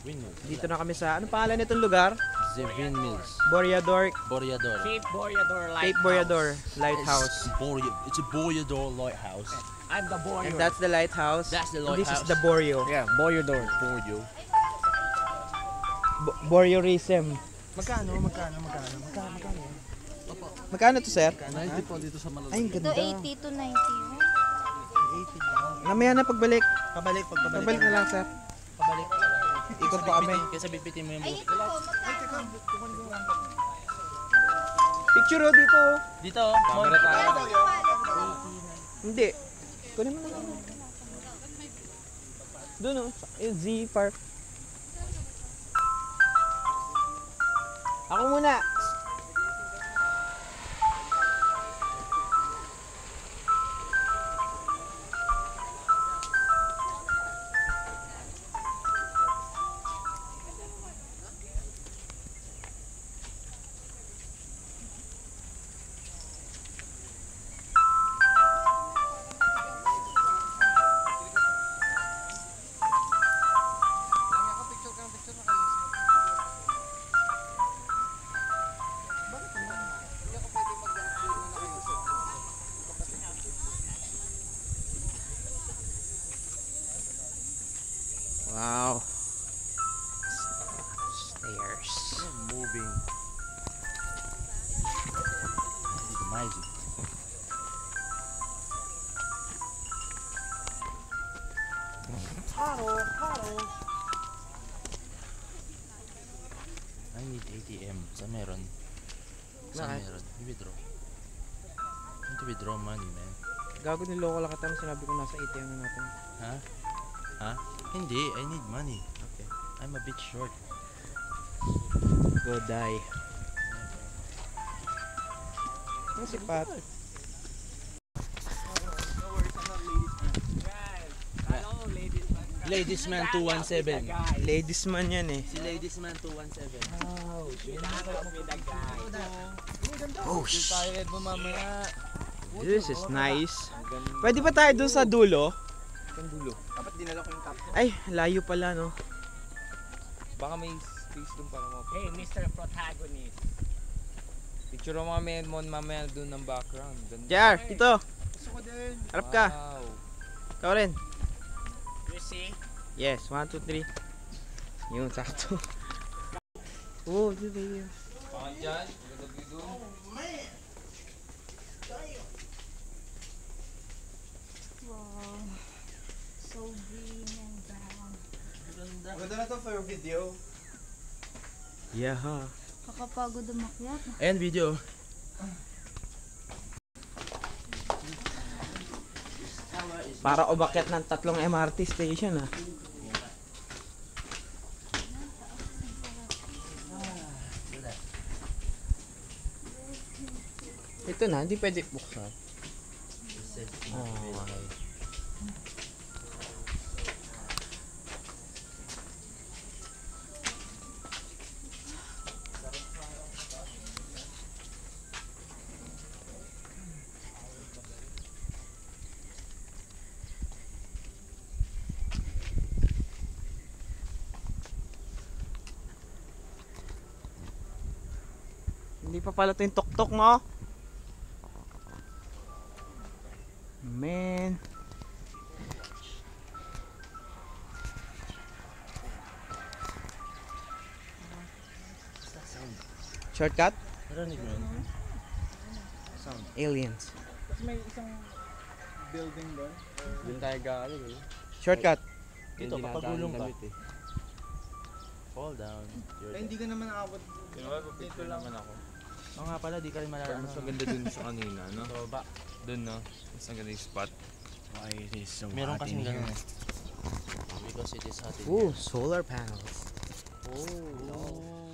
Windmills. Dito na kami sa, anong pangalan nitong lugar? The Windmills. Boreador. Boreador. Cape Boreador Lighthouse. Cape Boreador Lighthouse. It's a Boreador lighthouse. I'm the Boreador. And that's the lighthouse. That's the And this is lighthouse. the Boreo. Yeah, Boreador. Boreo. Boreorism. Magkano? Magkano to, sir? 90 po dito sa Malalaki. Ay, ang Ito ganda. 80 to 90. Namaya na pagbalik. Pabalik. Pagbalik na lang, sir. Pabalik. Ikot pa kami. Kaysa bitbitin mo yung Ay, buhok. ito po. Magkano? Picture oh, dito. Dito, camera tayo. Hindi. Kunin mo na lang. Doon oh. Yung Z Park. Ako muna. Wow. Stairs. Moving. It's amazing. I need ATM. Saan meron? Saan Bakit? meron? I-withdraw. I need to withdraw money, man. Gago niloko lang kita nung sinabi ko nasa ATM na natin. Ha? Ha? Hindi, I need money. Okay. I'm a bit short. Go die. Ano si Pat? Ladies Man 217. Ladies man yan eh. Si Ladies Man 217. Oh, this is nice. Pwede ba tayo dun sa dulo? Dapat dinala ko yung top. Ay, layo pala no. Baka may space dun para mo. Hey, Mr. Protagonist. Picture mo kami mamaya dun ng background. Ganda. JR, dito. Gusto ko din. Harap ka. Wow. Ikaw rin. You see? Yes, 1, 2, 3. Yun, sakto. Oh, dito yun. Pangan dyan. Gagawin dun. Wow. So green and brown. Maganda na to for video. Yeah, ha. Kakapagod umakyat. Ayan, video. Para umakyat ng 3 MRT station ah. Ito na, hindi pwede buksan. Oh, okay. Hindi pa pala ito yung tuktok mo. Man. Shortcut? Narinig mo yun? Sound. Aliens. Tapos may isang building doon. Doon tayo galing eh. Shortcut. Dito, kapag gulong ka. Fall down. Eh, hindi ka naman aabot. Dito lang naman ako. Oo nga pala, di ka rin malalaman. Mas maganda dun sa kanina, no? So, ba? Dun, no? Mas maganda yung spot. Why it is so Meron kasing ganun eh. Because it is hot in Ooh, solar panels. here. Oh.